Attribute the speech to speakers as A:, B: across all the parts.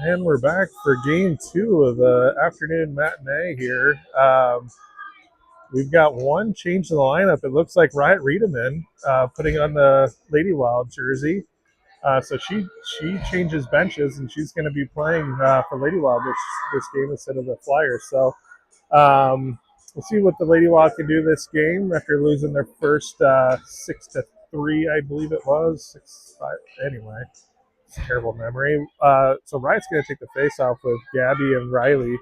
A: And we're back for game 2 of the afternoon matinee here. We've got one change in the lineup. It looks like Riot Riedemann putting on the Lady Wild jersey. So she changes benches, and she's going to be playing for Lady Wild this game instead of the Flyers. So we'll see what the Lady Wild can do this game after losing their first 6-3, I believe it was. 6-5. Anyway. Terrible memory. So Riot's going to take the face off with Gabby and Riley.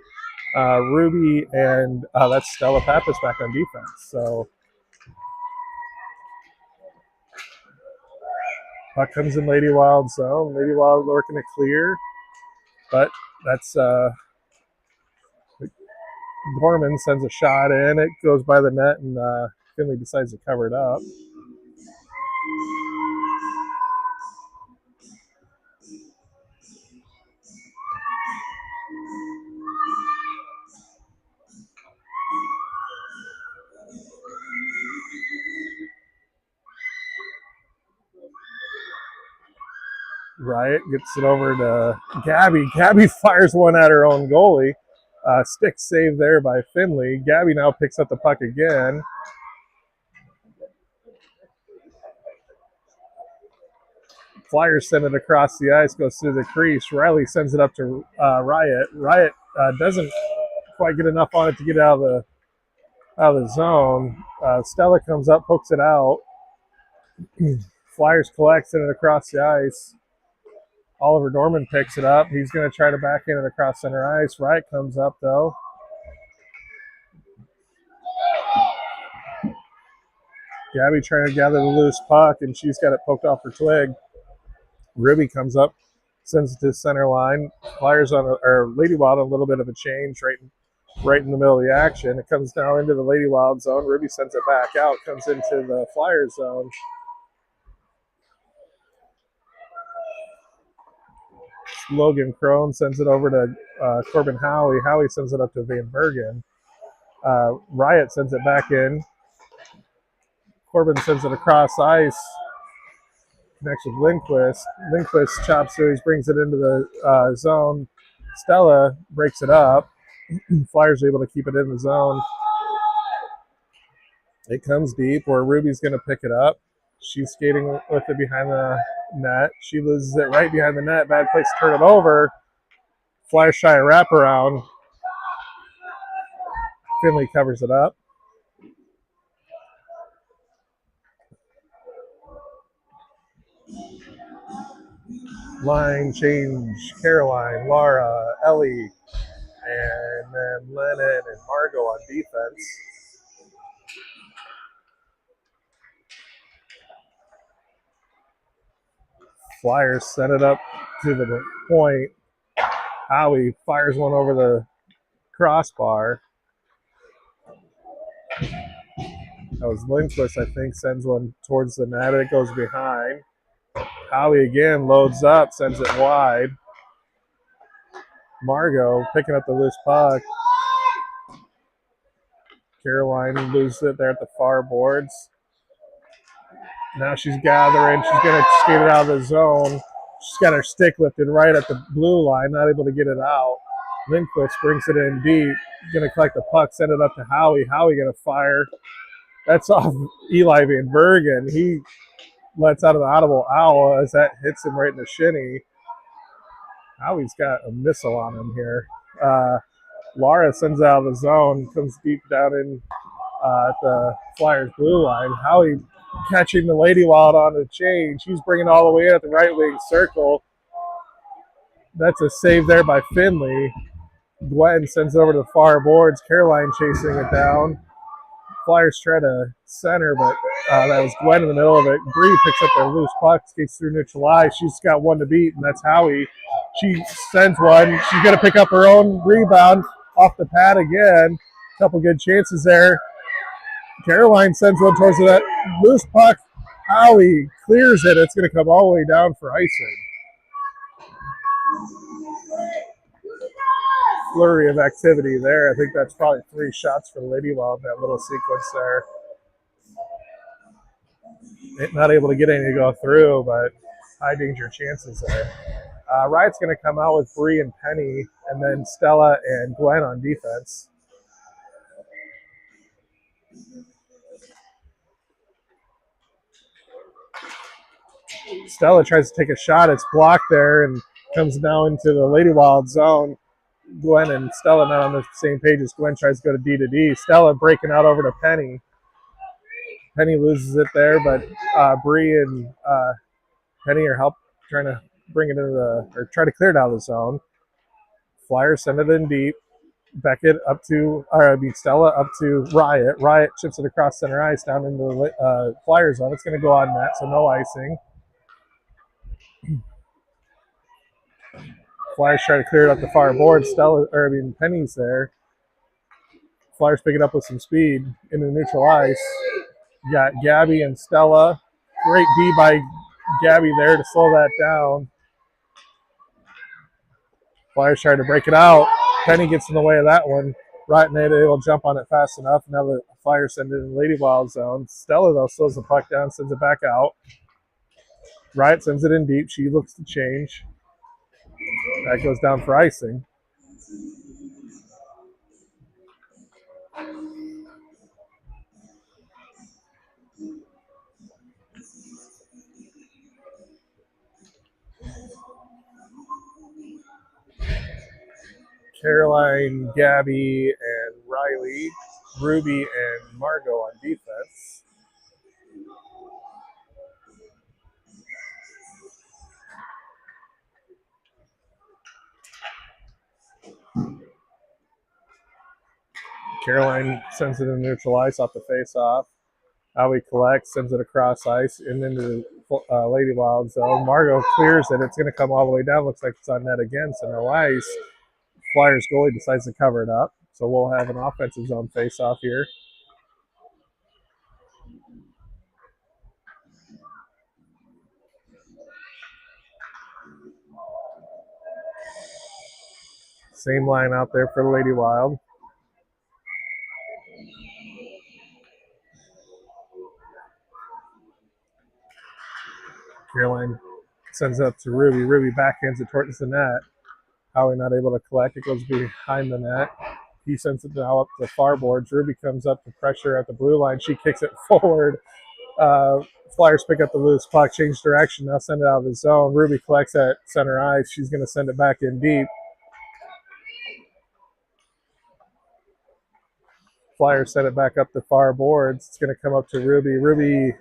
A: Ruby and that's Stella Pappas back on defense. So puck comes in Lady Wild zone. Lady Wild working to clear, but that's Gorman sends a shot in. It goes by the net, and Finley decides to cover it up. Riot gets it over to Gabby. Gabby fires one at her own goalie. Stick save there by Finley. Gabby now picks up the puck again. Flyers send it across the ice, goes through the crease. Riley sends it up to Riot. Riot doesn't quite get enough on it to get out of the zone. Stella comes up, pokes it out. Flyers collect, send it across the ice. Oliver Norman picks it up. He's going to try to backhand it across center ice. Riot comes up, though. Gabby trying to gather the loose puck, and she's got it poked off her twig. Ruby comes up, sends it to the center line. Flyers or Lady Wild on a little bit of a change right in the middle of the action. It comes now into the Lady Wild zone. Ruby sends it back out, comes into the Flyers zone. Logan Crone sends it over to Corbin Howie. Howie sends it up to Van Bergen. Riot sends it back in. Corbin sends it across ice. Connects with Lindquist. Lindquist chops through. He brings it into the zone. Stella breaks it up. Flyers are able to keep it in the zone. It comes deep where Ruby's going to pick it up. She's skating with it behind the net. She loses it right behind the net. Bad place to turn it over. Flyers try a wraparound. Finley covers it up. Line change. Caroline, Laura, Ellie, and then Lennon and Margot on defense. Flyers set it up to the point. Howie fires one over the crossbar. That was Lindquist, I think, sends one towards the net. It goes behind. Howie again loads up, sends it wide. Margot picking up the loose puck. Caroline loses it there at the far boards. Now she's gathering. She's going to skate it out of the zone. She's got her stick lifted right at the blue line, not able to get it out. Lindquist brings it in deep. Going to collect the puck, send it up to Howie. Howie going to fire. That's off Eli Van Bergen. He lets out an audible owl as that hits him right in the shinny. Howie's got a missile on him here. Laura sends it out of the zone, comes deep down in at the Flyers blue line. Howie catching the Lady Wild on the change. He's bringing it all the way in at the right wing circle. That's a save there by Finley. Gwen sends it over to the far boards. Caroline chasing it down. Flyers try to center, but that was Gwen in the middle of it. Bree picks up their loose puck, skates through neutral ice. She's got one to beat, and that's Howie. She sends one. She's going to pick up her own rebound off the pad again. Couple good chances there. Caroline sends one towards that loose puck. Howie clears it. It's going to come all the way down for icing. Flurry of activity there. I think that's probably 3 shots for Lady Wild in that little sequence there. Not able to get any to go through, but high danger chances there. Riot's going to come out with Bree and Penny, and then Stella and Gwen on defense. Stella tries to take a shot. It's blocked there and comes now into the Lady Wild zone. Gwen and Stella not on the same page as Gwen tries to go to D. Stella breaking out over to Penny. Penny loses it there, but Bree and Penny are trying to bring it into or try to clear it out of the zone. Flyers send it in deep. Stella up to Riot. Riot chips it across center ice down into the Flyer zone. It's going to go on net, so no icing. Flyers try to clear it up the far board. Penny's there. Flyers pick it up with some speed into neutral ice. You got Gabby and Stella. Great D by Gabby there to slow that down. Flyers try to break it out. Penny gets in the way of that one. Riot and Ada will jump on it fast enough. Now the Flyers send it in the Lady Wild zone. Stella, though, slows the puck down, sends it back out. Riot sends it in deep. She looks to change. That goes down for icing. Caroline, Gabby, and Riley, Ruby, and Margot on defense. Caroline sends it in neutral ice off the face-off. Howie collects, sends it across ice and into the Lady Wild zone. Margot clears it. It's going to come all the way down. Looks like it's on net again, so no ice. Flyers goalie decides to cover it up. So we'll have an offensive zone face-off here. Same line out there for the Lady Wild. Caroline sends it up to Ruby. Ruby backhands it towards the net. Howie not able to collect. It goes behind the net. He sends it now up to the far boards. Ruby comes up to pressure at the blue line. She kicks it forward. Flyers pick up the loose puck, change direction. Now send it out of the zone. Ruby collects at center ice. She's going to send it back in deep. Flyers send it back up the far boards. It's going to come up to Ruby. Ruby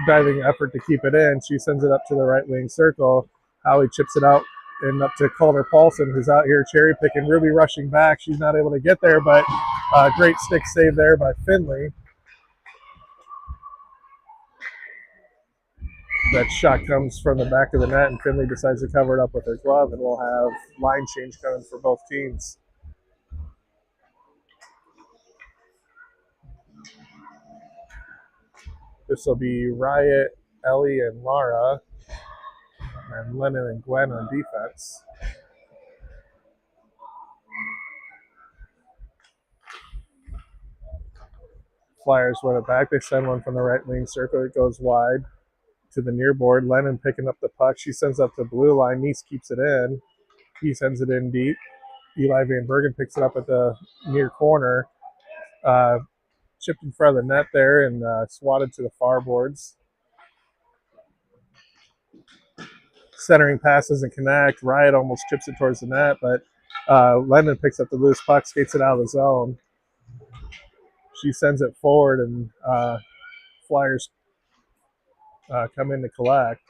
A: diving effort to keep it in. She sends it up to the right wing circle. Howie chips it out and up to Calder Paulson, who's out here cherry picking. Ruby rushing back. She's not able to get there, but great stick save there by Finley. That shot comes from the back of the net, and Finley decides to cover it up with her glove, and we'll have line change coming for both teams. This will be Riot, Ellie, and Laura, and Lennon and Gwen on defense. Flyers win it back. They send one from the right wing circle. It goes wide to the near board. Lennon picking up the puck. She sends up the blue line. Neese keeps it in. He sends it in deep. Eli Van Bergen picks it up at the near corner. Chipped in front of the net there and swatted to the far boards. Centering pass doesn't connect. Riot almost chips it towards the net, but Lennon picks up the loose puck, skates it out of the zone. She sends it forward, and Flyers come in to collect.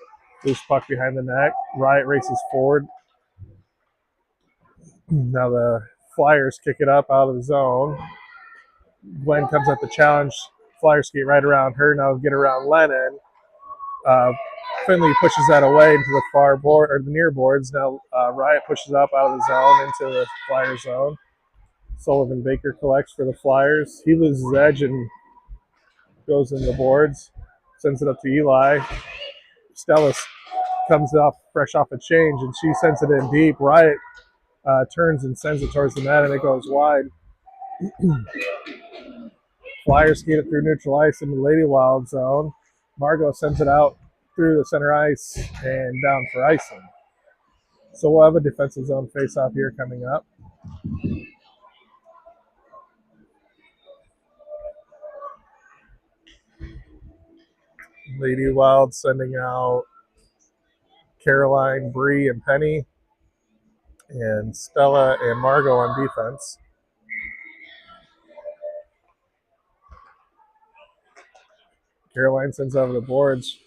A: Loose puck behind the net. Riot races forward. Now the Flyers kick it up out of the zone. Gwen comes up to challenge. Flyers skate right around her. Now get around Lennon. Finley pushes that away into the far board or the near boards. Now Riot pushes up out of the zone into the Flyer zone. Sullivan Baker collects for the Flyers. He loses edge and goes in the boards. Sends it up to Eli. Stella comes up fresh off a change, and she sends it in deep. Riot turns and sends it towards the net, and it goes wide. Flyers skate it through neutral ice in the Lady Wild zone. Margot sends it out through the center ice and down for icing. So we'll have a defensive zone face-off here coming up. Lady Wild sending out Caroline, Bree, and Penny, and Stella and Margot on defense. Caroline sends over the boards.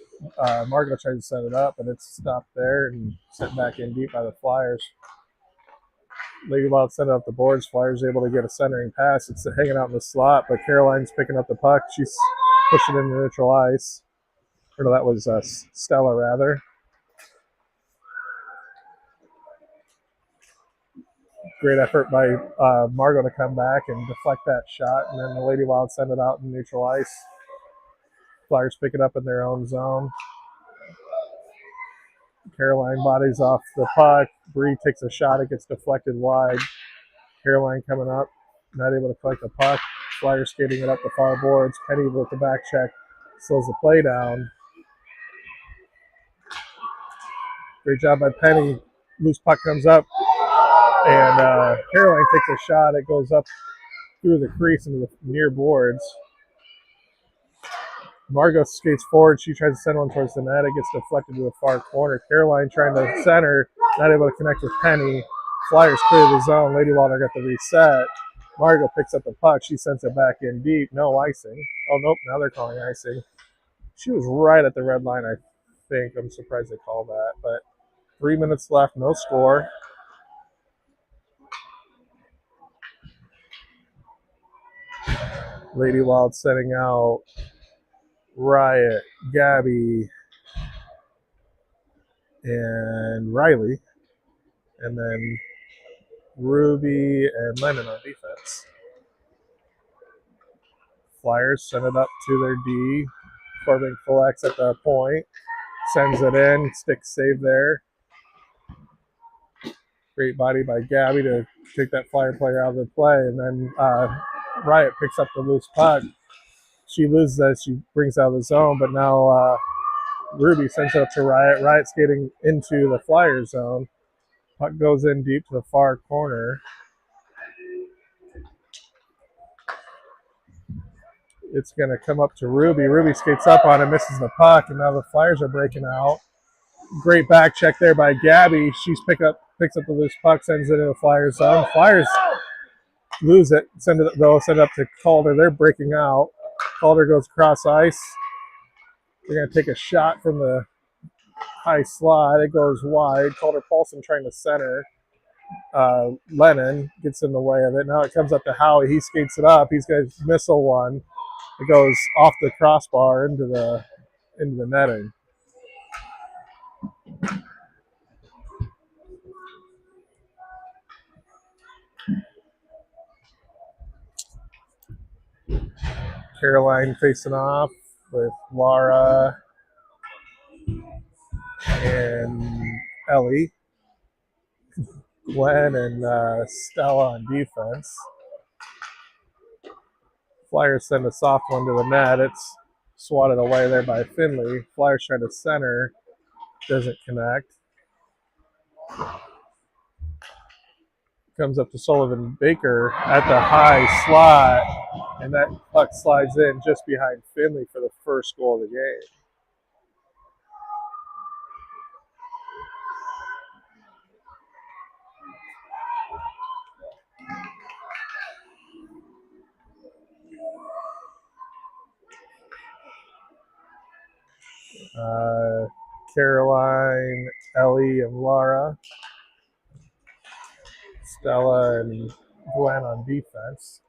A: Margot tries to set it up, but it's stopped there and sent back in deep by the Flyers. Lady Wild sent up the boards. Flyers able to get a centering pass. It's hanging out in the slot, but Caroline's picking up the puck. She's pushing it into neutral ice. Or no, that was Stella, rather. Great effort by Margot to come back and deflect that shot, and then the Lady Wild send it out in neutral ice. Flyers pick it up in their own zone. Caroline bodies off the puck. Bree takes a shot. It gets deflected wide. Caroline coming up, not able to collect the puck. Flyers skating it up the far boards. Penny with the back check slows the play down. Great job by Penny. Loose puck comes up, and Caroline takes a shot. It goes up through the crease into the near boards. Margot skates forward. She tries to send one towards the net. It gets deflected to the far corner. Caroline trying to center, not able to connect with Penny. Flyers clear the zone. Lady Wilder got the reset. Margot picks up the puck. She sends it back in deep. No icing. Oh, nope. Now they're calling icing. She was right at the red line, I think. I'm surprised they called that. But 3 minutes left. No score. Lady Wild setting out Riot, Gabby, and Riley. And then Ruby and Lennon on defense. Flyers send it up to their D. Corbin collects at the point. Sends it in. Stick save there. Great body by Gabby to take that Flyer player out of the play. And then Riot picks up the loose puck. She loses that. She brings out of the zone. But now Ruby sends it up to Riot. Riot skating into the Flyer zone. Puck goes in deep to the far corner. It's going to come up to Ruby. Ruby skates up on it, misses the puck, and now the Flyers are breaking out. Great back check there by Gabby. She's picks up the loose puck, sends it into the Flyers zone. Flyers lose it. Send it up to Calder. They're breaking out. Calder goes across ice. They're going to take a shot from the high slot. It goes wide. Calder Paulson trying to center. Lennon gets in the way of it. Now it comes up to Howie. He skates it up. He's going to missile one. It goes off the crossbar into the netting. Caroline facing off with Laura and Ellie. Gwen and Stella on defense. Flyers send a soft one to the net. It's swatted away there by Finley. Flyers trying to center. Doesn't connect. Comes up to Sullivan Baker at the high slot. And that puck slides in just behind Finley for the first goal of the game. Caroline, Ellie, and Laura. Stella and Gwen on defense.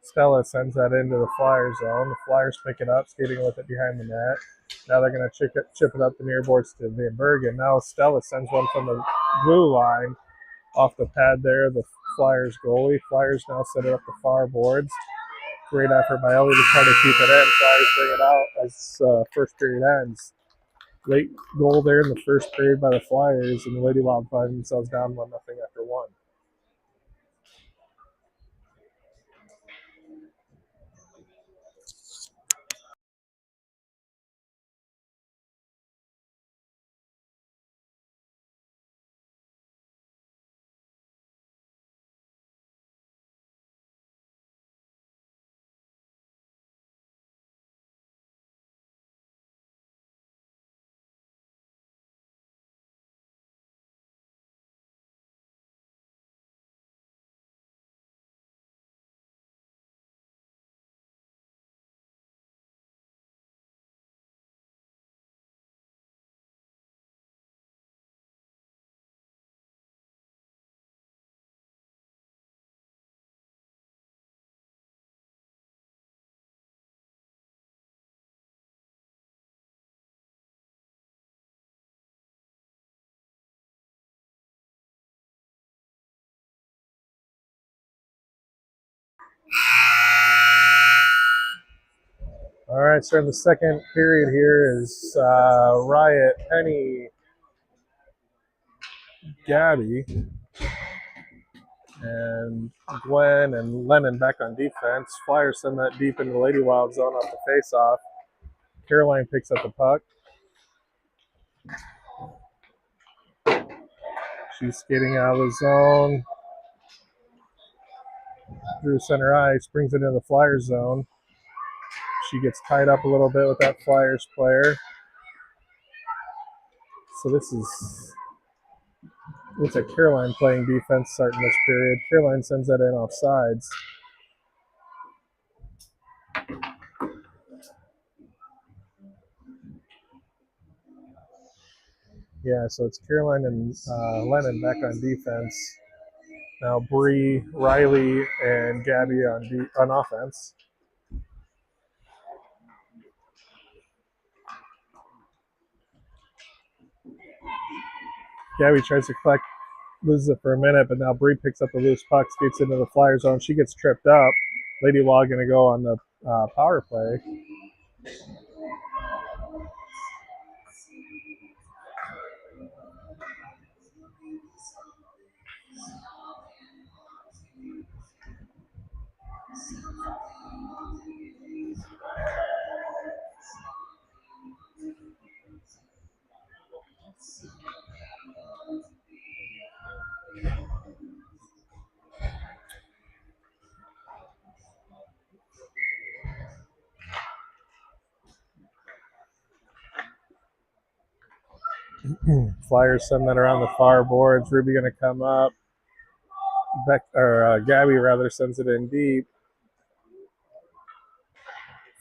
A: Stella sends that into the Flyer zone. The Flyers pick it up, skating with it behind the net. Now they're going to chip it up the near boards to Van Bergen. Now Stella sends one from the blue line off the pad there, the Flyers goalie. Flyers now set it up the far boards. Great effort by Ellie to try to keep it in. Flyers bring it out as first period ends. Late goal there in the first period by the Flyers, and the Lady Wild find themselves down 1-0 after one. All right, starting the second period here is Riot, Penny, Gabby, and Gwen and Lennon back on defense. Flyers send that deep into the Lady Wild zone off the face-off. Caroline picks up the puck. She's skating out of the zone. Through center ice, brings it into the Flyers zone. She gets tied up a little bit with that Flyers player. So this is, looks like Caroline playing defense starting this period. Caroline sends that in off sides. Yeah, so it's Caroline and Lennon back on defense. Now Bree, Riley, and Gabby on offense. Gabby tries to collect, loses it for a minute, but now Bree picks up the loose puck, skates into the Flyer zone. She gets tripped up. Lady Wild going to go on the power play. Flyers send that around the far boards. Ruby going to come up. Gabby rather sends it in deep.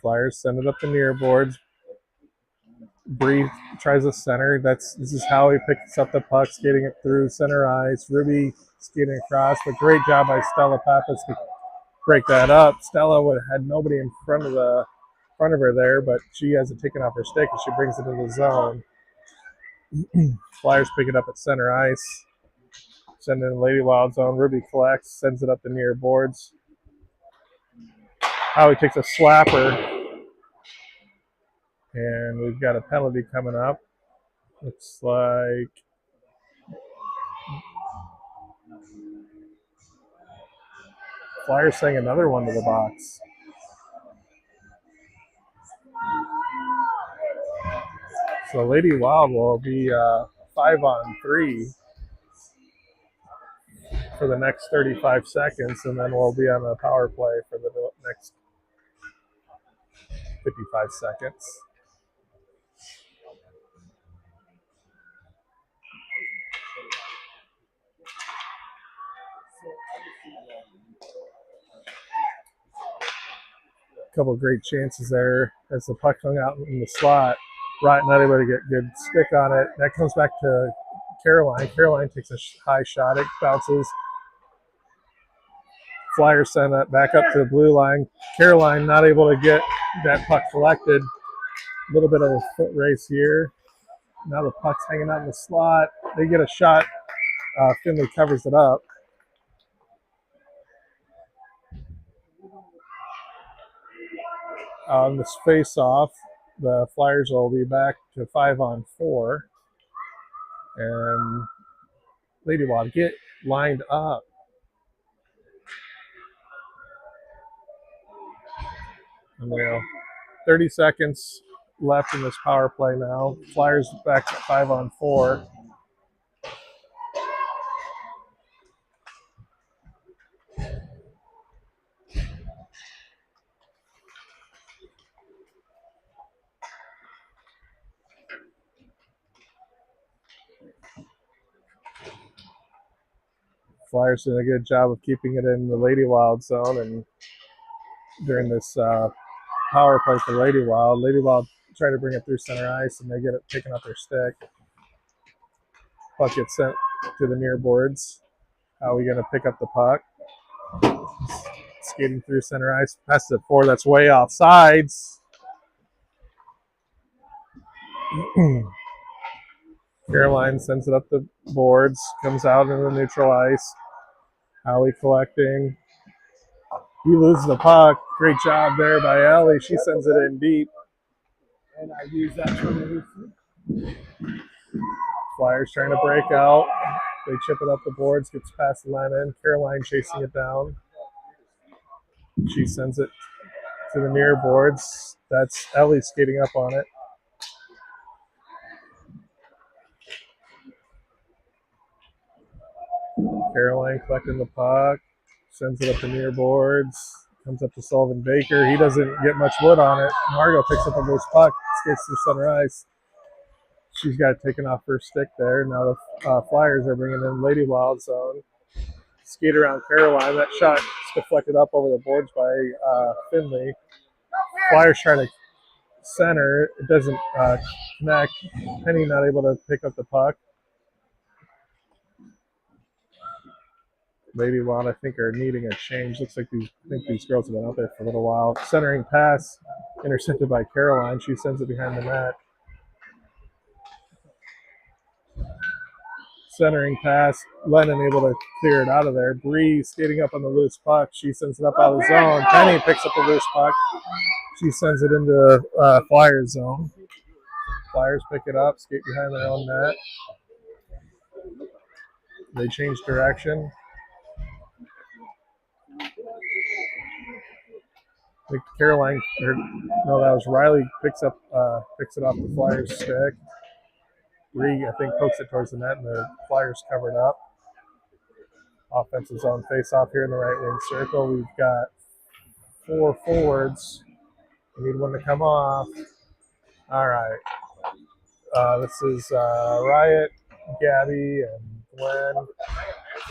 A: Flyers send it up the near boards. Bree tries a center. This is how he picks up the puck, skating it through center ice. Ruby skating across, but great job by Stella Pappas to break that up. Stella had nobody in front of her there, but she has it taken off her stick and she brings it into the zone. Flyers pick it up at center ice. Send it in the Lady Wild zone. Ruby collects, sends it up the near boards. Howie takes a slapper. And we've got a penalty coming up. Looks like Flyers saying another one to the box. So Lady Wild will be 5-on-3 for the next 35 seconds, and then we'll be on a power play for the next 55 seconds. A couple of great chances there as the puck hung out in the slot. Right, not able to get good stick on it. That comes back to Caroline. Caroline takes a high shot. It bounces. Flyers send that back up to the blue line. Caroline not able to get that puck collected. A little bit of a foot race here. Now the puck's hanging out in the slot. They get a shot. Finley covers it up. On this face-off, the Flyers will be back to 5-on-4. And Lady Wild get lined up. And 30 seconds left in this power play now. Flyers back to 5-on-4. Flyers did a good job of keeping it in the Lady Wild zone, and during this power play for Lady Wild try to bring it through center ice, and they get it taken off their stick. Puck gets sent to the near boards. How are we going to pick up the puck? Skating through center ice, passes it forward. That's way off sides. Caroline sends it up the boards, comes out into the neutral ice. Howie collecting. He loses the puck. Great job there by Ellie. She sends it in deep.
B: And I use that for
A: Flyers trying to break out. They chip it up the boards, gets past Lennon. Caroline chasing it down. She sends it to the near boards. That's Ellie skating up on it. Caroline collecting the puck. Sends it up the near boards. Comes up to Sullivan Baker. He doesn't get much wood on it. Margot picks up a loose puck. Skates to center ice. She's got it taken off her stick there. Now the Flyers are bringing in Lady Wild Zone. Skate around Caroline. That shot is deflected up over the boards by Finley. Flyers trying to center. It doesn't connect. Penny not able to pick up the puck. Lady Wild, I think, are needing a change. Looks like these girls have been out there for a little while. Centering pass intercepted by Caroline. She sends it behind the net. Centering pass. Lennon able to clear it out of there. Bree skating up on the loose puck. She sends it up out of the zone. Penny picks up the loose puck. She sends it into Flyers zone. Flyers pick it up, skate behind their own net. They change direction. I think Caroline, no, that was Riley picks it off the Flyers stick. Bree, I think, pokes it towards the net, and the Flyers covered up. Offensive zone face-off here in the right wing circle. We've got 4 forwards. We need one to come off. All right. This is Riot, Gabby, and Gwen,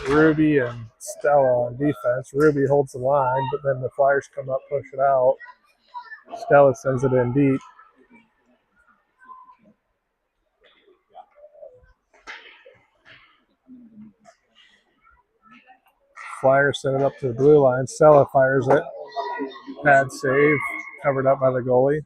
A: Ruby, and Stella on defense. Ruby holds the line, but then the Flyers come up, push it out. Stella sends it in deep. Flyers send it up to the blue line. Stella fires it. Pad save, covered up by the goalie.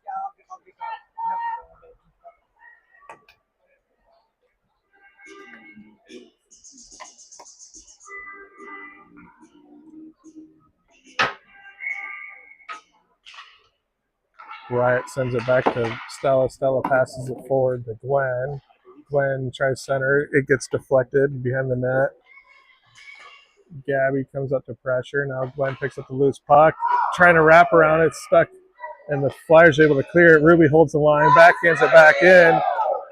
A: Riot sends it back to Stella. Stella passes it forward to Gwen. Gwen tries center. It gets deflected behind the net. Gabby comes up to pressure. Now Gwen picks up the loose puck. Trying to wrap around it. Stuck. And the Flyers are able to clear it. Ruby holds the line. Backhands it back in.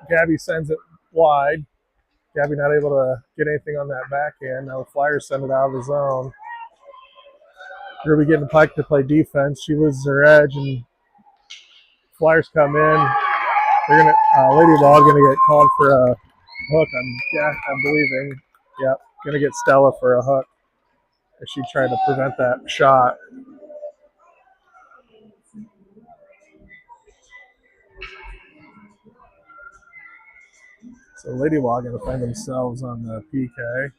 A: Gabby sends it wide. Gabby not able to get anything on that backhand. Now the Flyers send it out of the zone. Ruby getting the puck to play defense. She loses her edge, and Flyers come in. They're gonna Lady Wild gonna get called for a hook. I'm believing. Yep, gonna get Stella for a hook. She tried to prevent that shot. So Lady Wild gonna find themselves on the PK.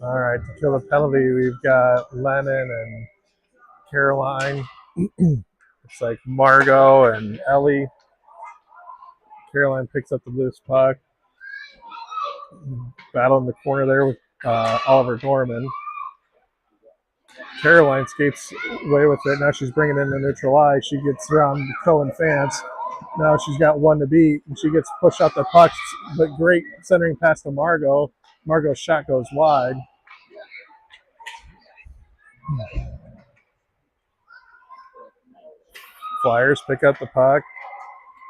A: All right, to kill the penalty, we've got Lennon and Caroline. It's like Margot and Ellie. Caroline picks up the loose puck. Battle in the corner there with Oliver Dorman. Caroline skates away with it. Now she's bringing in the neutral ice. She gets around Cohen Fance. Now she's got one to beat, and she gets pushed out the puck. But great centering pass to Margot. Margot's shot goes wide. Flyers pick up the puck.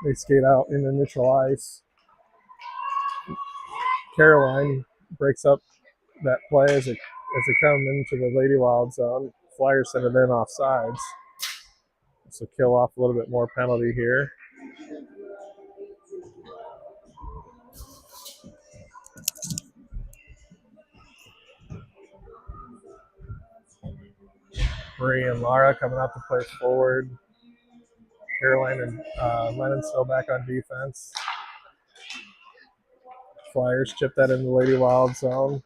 A: They skate out into neutral ice. Caroline breaks up that play as they come into the Lady Wild zone. Flyers send it in off sides. So kill off a little bit more penalty here. Marie and Lara coming out to play forward. Caroline and Lennon still back on defense. Flyers chip that in the Lady Wild zone.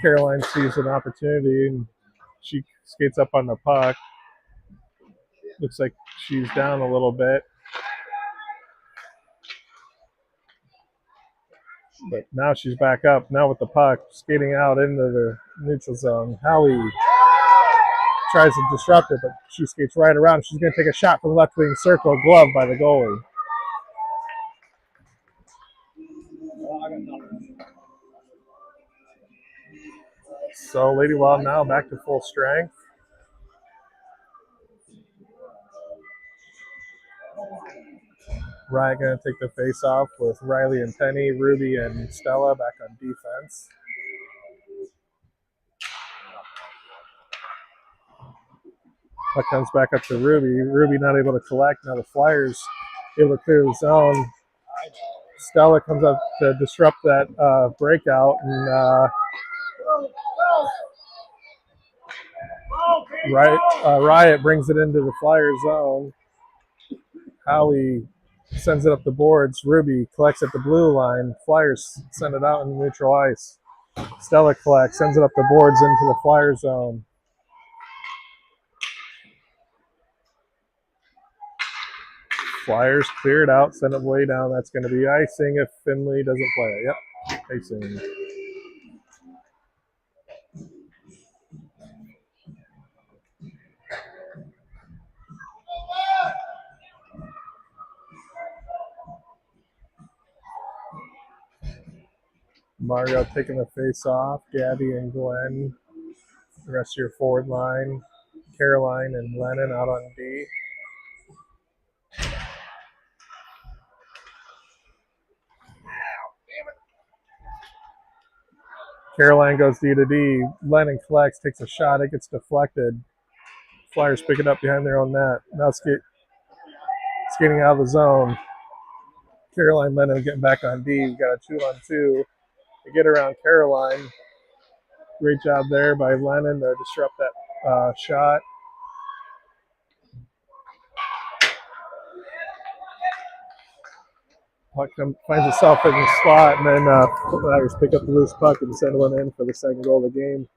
A: Caroline sees an opportunity and She skates up on the puck. Looks like she's down a little bit. But now she's back up, now with the puck, skating out into the neutral zone. Howie tries to disrupt it, but she skates right around. She's going to take a shot from the left wing circle, gloved by the goalie. So Lady Wild now back to full strength. Riot going to take the face off with Riley and Penny, Ruby and Stella back on defense. Puck comes back up to Ruby. Ruby not able to collect. Now the Flyers able to clear the zone. Stella comes up to disrupt that breakout, and Riot brings it into the Flyer zone. Howie sends it up the boards. Ruby collects at the blue line. Flyers send it out in neutral ice. Stella collects, sends it up the boards into the Flyer zone. Flyers clear it out, send it way down. That's going to be icing if Finley doesn't play it. Yep, icing. Mario taking the face off. Gabby and Glenn. The rest of your forward line. Caroline and Lennon out on D. Caroline goes D to D. Lennon collects, takes a shot. It gets deflected. Flyers pick it up behind their own net. Now skating out of the zone. Caroline Lennon getting back on D. We got a 2-on-2. They get around Caroline. Great job there by Lennon to disrupt that shot. Puck finds itself in the slot, and then Flyers pick up the loose puck and send one in for the second goal of the game.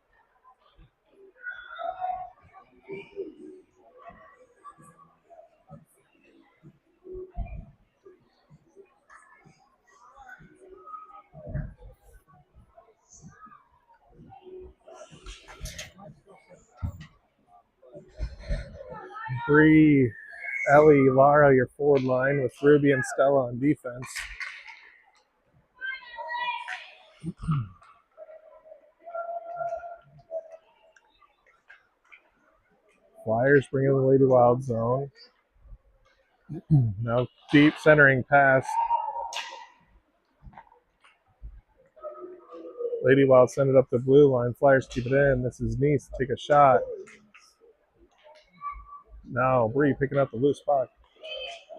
A: Bree, Ellie, Lara, your forward line with Ruby and Stella on defense. Flyers bring in the Lady Wild zone. Now deep centering pass. Lady Wild send it up the blue line. Flyers keep it in. This is Nice take a shot. Now Bree picking up the loose puck.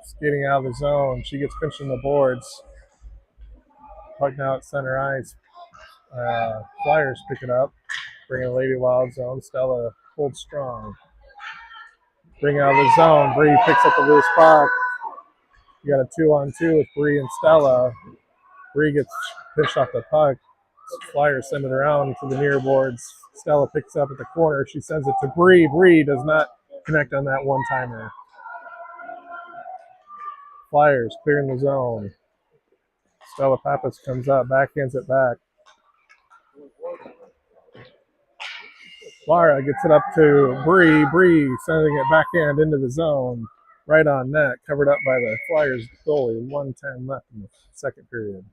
A: Skating out of the zone. She gets pinched in the boards. Puck now at center ice. Flyers pick it up. Bring in Lady Wild zone. Stella holds strong. Bring out of the zone. Bree picks up the loose puck. You got a 2-on-2 with Bree and Stella. Bree gets pitched off the puck. Flyers send it around to the near boards. Stella picks up at the corner. She sends it to Bree. Bree does not connect on that one-timer. Flyers clearing the zone. Stella Pappas comes up, backhands it back. Lara gets it up to Bree. Bree sending it backhand into the zone. Right on net, covered up by the Flyers goalie. 1:10 left in the second period.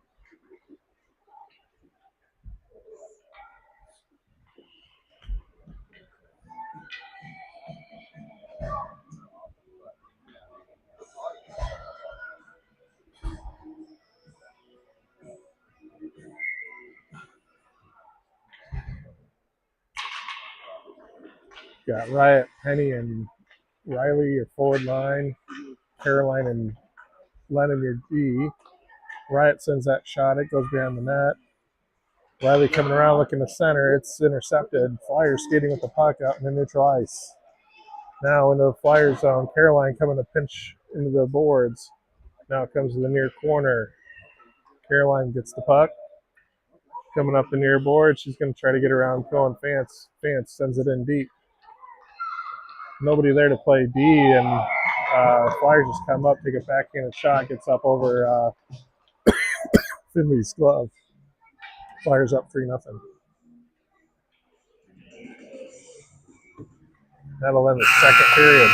A: Got Riot, Penny, and Riley, your forward line. Caroline and Lennon, your D. Riot sends that shot. It goes behind the net. Riley coming around looking to center. It's intercepted. Flyers skating with the puck out in the neutral ice. Now into the Flyer zone. Caroline coming to pinch into the boards. Now it comes to the near corner. Caroline gets the puck. Coming up the near board. She's going to try to get around Cohen Fance. Fance sends it in deep. nobody there to play D, and Flyers just come up, take a backhanded shot, gets up over Finley's glove. Flyers up 3-0. That'll end the second period.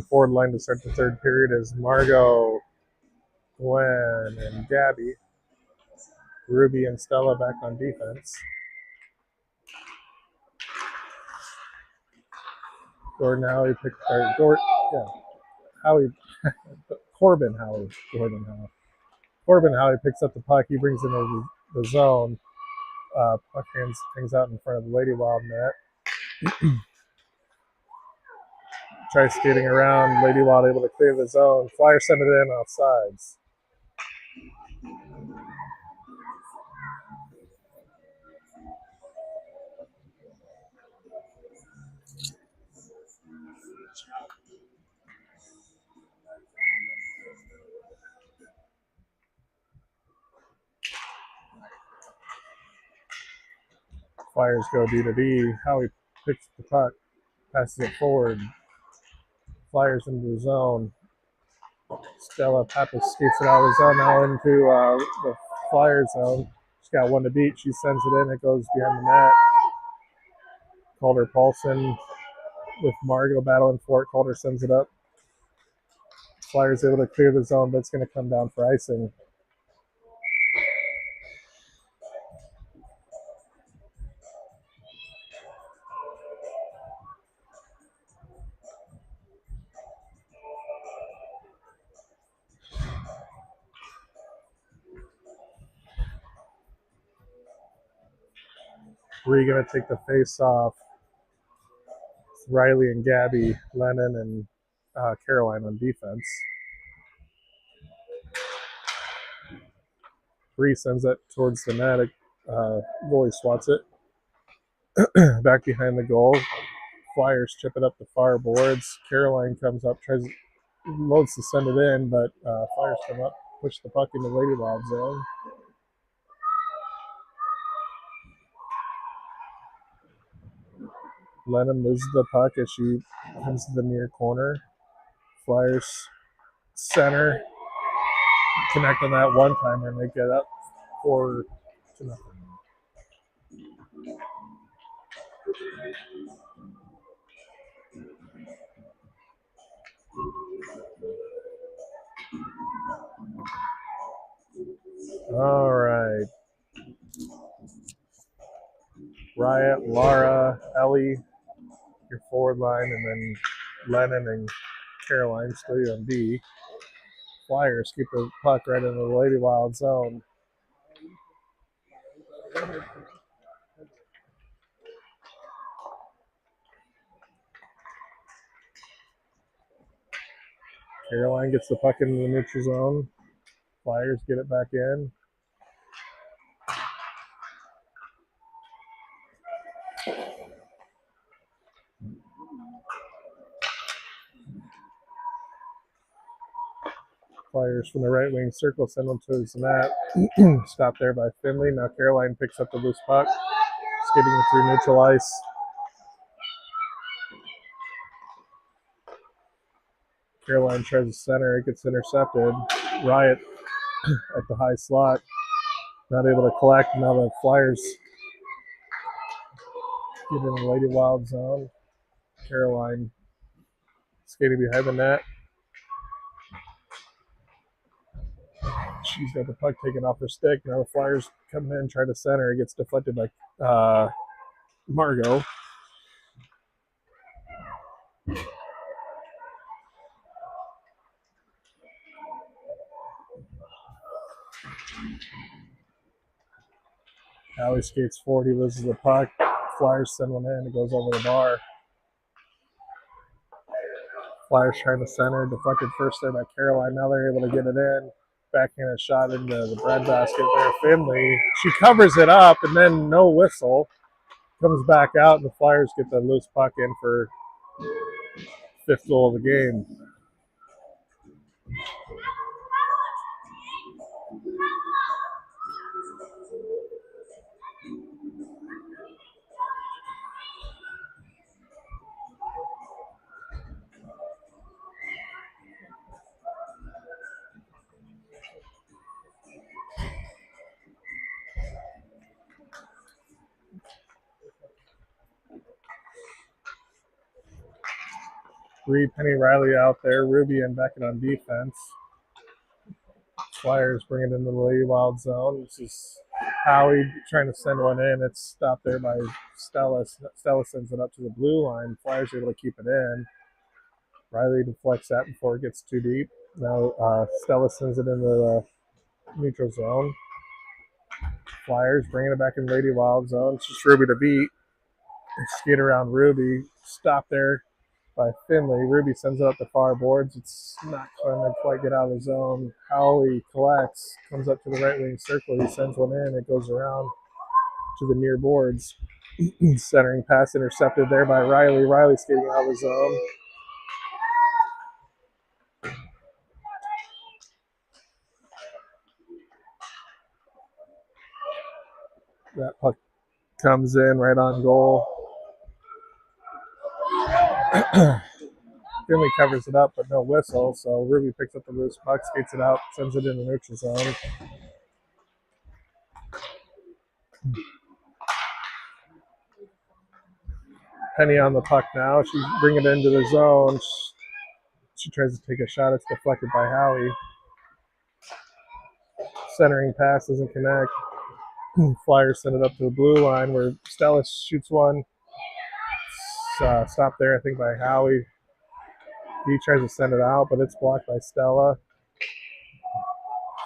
A: Forward line to start the third period is Margot, Gwen, and Gabby. Ruby and Stella back on defense. Gordon Howie picked Howie Corbin Howie. Corbin Howie picks up the puck. He brings in the zone. Puck hangs out in front of the Lady Wild net. Tries skating around. Lady Wild able to clear the zone. Flyers send it in off sides. Flyers go D to D. Howie picks the puck, passes it forward. Flyers into the zone. Stella Pappas skates it out of the zone now into the Flyer zone. She's got one to beat. She sends it in. It goes behind the net. Calder Paulson with Margot battling for it. Calder sends it up. Flyers able to clear the zone, but it's going to come down for icing. Bree going to take the face off. Riley and Gabby, Lennon and Caroline on defense. Bree sends it towards the net. Goalie swats it. Back behind the goal. Flyers chip it up the far boards. Caroline comes up, loads to send it in, but Flyers come up, push the puck into Lady Wild zone. Lennon loses the puck as she comes to the near corner. Flyers center, connect on that one timer, and they get up 4-0. All right. Riot, Lara, Ellie, your forward line, and then Lennon and Caroline still on D. Flyers keep the puck right into the Lady Wild zone. Caroline gets the puck into the neutral zone. Flyers get it back in. Flyers from the right wing circle send one towards the net. Stopped there by Finley. Now Caroline picks up the loose puck, skidding through neutral ice. Caroline tries to center. It gets intercepted. Riot at the high slot. Not able to collect. Now the Flyers get in the Lady Wild zone. Caroline skating behind the net. She's got the puck taken off her stick. Now the Flyers come in, try to center. It gets deflected by Margot. Allie skates forward. He loses the puck. Flyers send one in. It goes over the bar. Flyers trying to center. Deflected first there by Caroline. Now they're able to get it in. Backhanded shot into the breadbasket there. Finley. She covers it up, and then no whistle. Comes back out, and the Flyers get the loose puck in for fifth goal of the game. Reed, Penny Riley out there. Ruby and Beckett on defense. Flyers bring it into the Lady Wild zone. This is Howie trying to send one in. It's stopped there by Stella. Stella sends it up to the blue line. Flyers are able to keep it in. Riley deflects that before it gets too deep. Now Stella sends it into the neutral zone. Flyers bringing it back in Lady Wild zone. It's just Ruby to beat. Skate around Ruby. Stop there by Finley. Ruby sends it up the far boards. It's not going to quite get out of the zone. Howley collects, comes up to the right wing circle. He sends one in. It goes around to the near boards. Centering pass intercepted there by Riley. Riley skating out of the zone. That puck comes in right on goal. Finley covers it up, but no whistle. So Ruby picks up the loose puck, skates it out, sends it in the neutral zone. Penny on the puck now. She's bringing it into the zone. She tries to take a shot. It's deflected by Howie. Centering pass doesn't connect. Flyers send it up to the blue line where Stella shoots one. Stopped there, I think, by Howie. He tries to send it out, but it's blocked by Stella.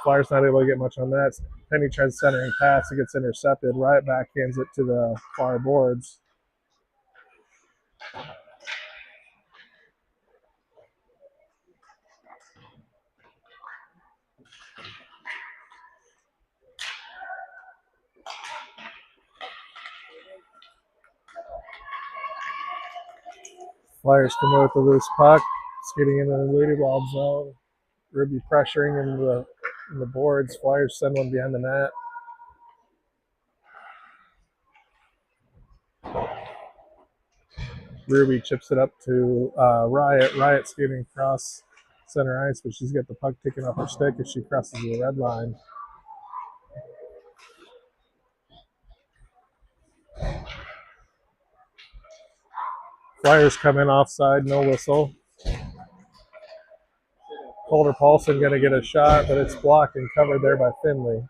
A: Flyers not able to get much on that. Penny tries centering pass. It gets intercepted. Riot backhands it to the far boards. Flyers come in with the loose puck, skating into the Lady Wild zone. Ruby pressuring in the boards. Flyers send one behind the net. Ruby chips it up to Riot. Riot skating across center ice, but she's got the puck taken off her stick as she crosses the red line. Flyers come in offside, no whistle. Calder Paulson going to get a shot, but it's blocked and covered there by Finley.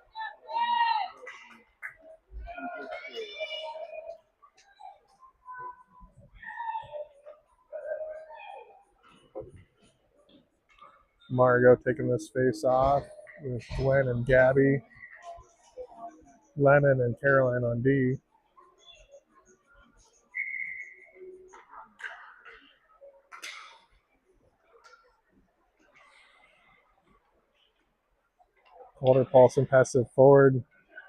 A: Margot taking this face off with Gwen and Gabby. Lennon and Caroline on D. Calder Paulson passes it forward.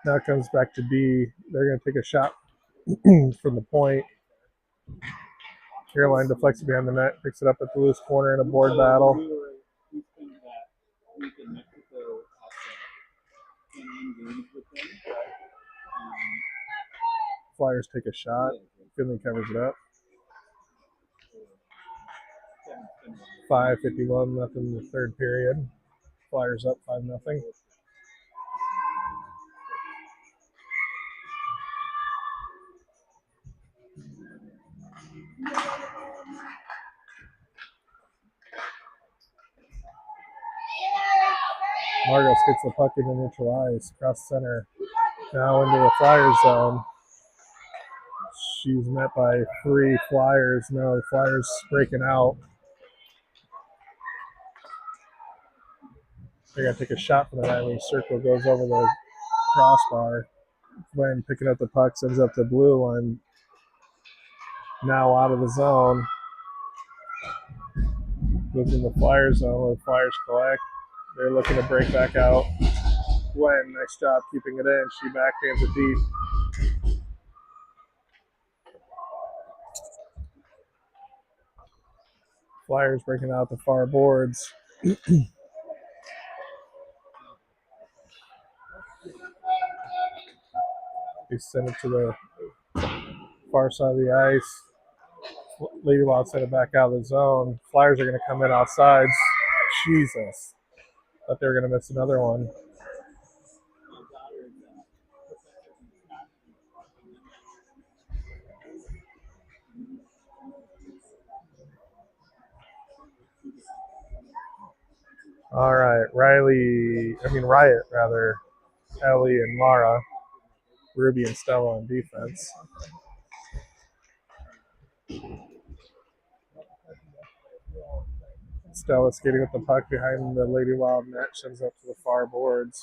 A: Now it comes back to D. They're going to take a shot from the point. Caroline deflects it behind the net, picks it up at the loose corner in a board battle. Flyers take a shot. Finley covers it up. 5:51 left in the third period. Flyers up 5-0. Margos gets the puck into neutral ice, cross center, now into the Flyers zone. She's met by 3 Flyers. Now the Flyers breaking out. They're going to take a shot from the right wing circle, goes over the crossbar. When picking up the puck, sends up the blue line. Now out of the zone. Goes in the Flyers zone where the Flyers collect. They're looking to break back out. Gwen, nice job keeping it in. She backhands it deep. Flyers breaking out the far boards. They send it to the far side of the ice. Lady Wild sent it back out of the zone. Flyers are going to come in outside. Jesus. Thought they were going to miss another one. All right, Riot, Ellie and Lara, Ruby and Stella on defense. Stella skating with the puck behind the Lady Wild net, sends up to the far boards.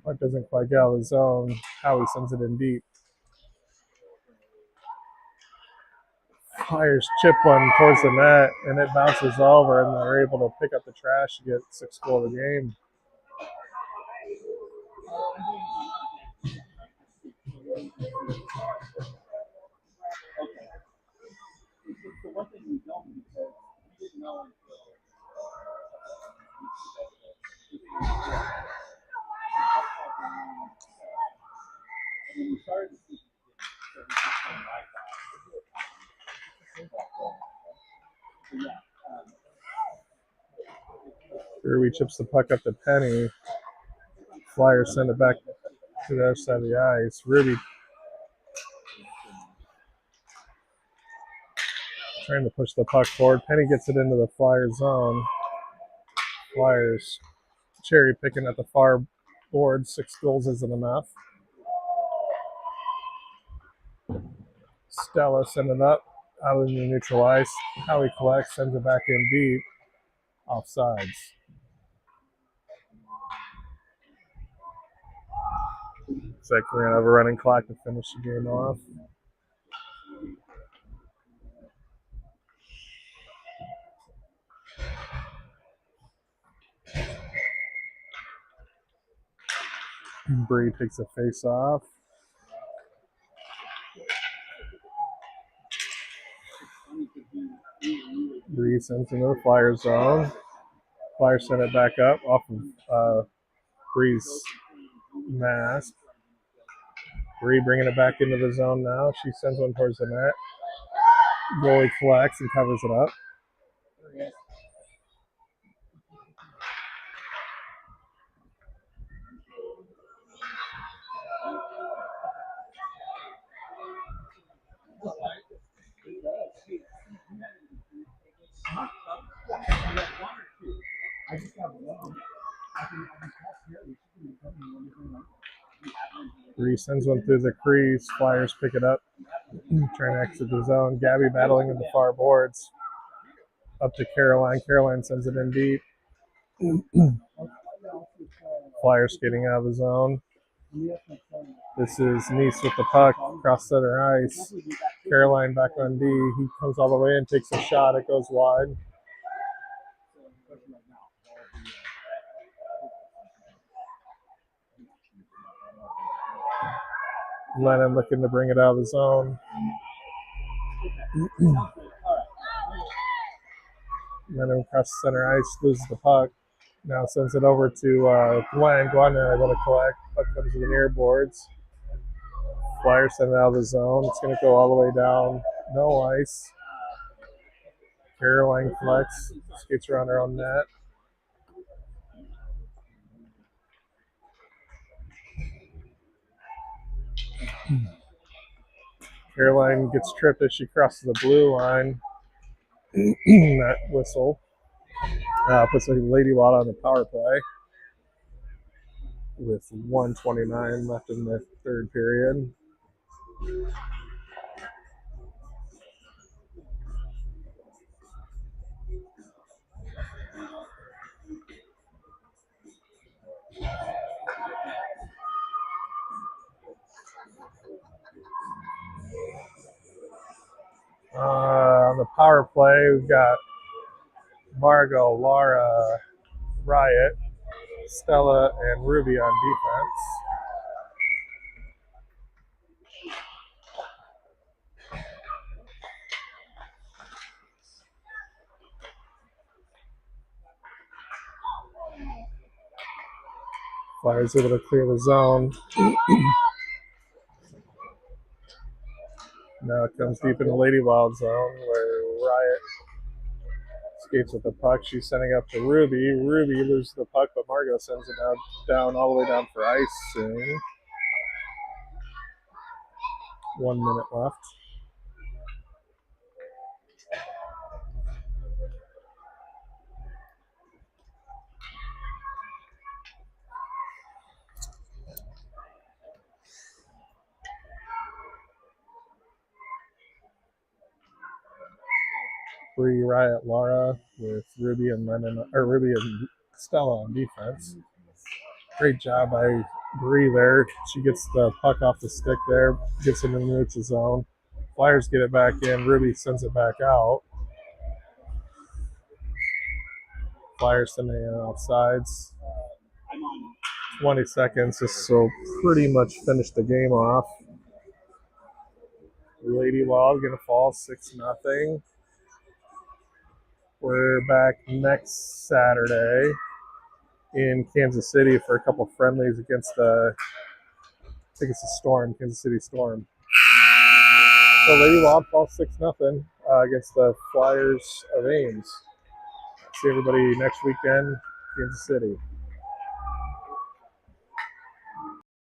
A: Puck doesn't quite get out of the zone. Howie sends it in deep. Flyers chip one towards the net, and it bounces over, and they're able to pick up the trash to get 6th goal of the game. Ruby chips the puck up to Penny. Flyers send it back to the other side of the ice. Ruby trying to push the puck forward. Penny gets it into the Flyers zone. Flyers cherry picking at the far board. 6 goals isn't enough. Stella sending up out in the neutral ice. Howie collects, sends it back in deep. Offsides. Looks like we're going to have a running clock to finish the game off. Bree takes a face off. Bree sends into the Flyer zone. Flyers send it back up off of Bree's mask. Bree bringing it back into the zone now. She sends one towards the net. Goalie collects and covers it up. Bree sends one through the crease. Flyers pick it up. Trying to exit the zone. Gabby battling in the far boards. Up to Caroline. Caroline sends it in deep. Flyers skating out of the zone. This is Nice with the puck. Cross center ice. Caroline back on D. He comes all the way in, takes a shot. It goes wide. Lennon looking to bring it out of the zone. Then across the center ice, loses the puck. Now sends it over to Gwen. Gwen able to collect. Puck comes to the near boards. Flyers send it out of the zone. It's going to go all the way down. No ice. Caroline collects. Skates around her own net. Caroline gets tripped as she crosses the blue line. That whistle puts the Lady Wild on the power play with 1:29 left in the third period. On the power play, we've got Margot, Laura, Riot, Stella, and Ruby on defense. Flyers able to clear the zone. Now it comes deep in the Lady Wild zone where Riot skates with the puck. She's sending up to Ruby. Ruby loses the puck, but Margot sends it down all the way down for icing. 1 minute left. Bree, Riot, Laura with Ruby and Stella on defense. Great job by Bree there. She gets the puck off the stick there, gets into the neutral zone. Flyers get it back in. Ruby sends it back out. Flyers sending it outsides. 20 seconds, this will pretty much finish the game off. Lady Wild gonna fall 6-0. We're back next Saturday in Kansas City for a couple friendlies against I think it's the Storm, Kansas City Storm. So Lady Wild falls 6-0 against the Flyers of Ames. See everybody next weekend, Kansas City.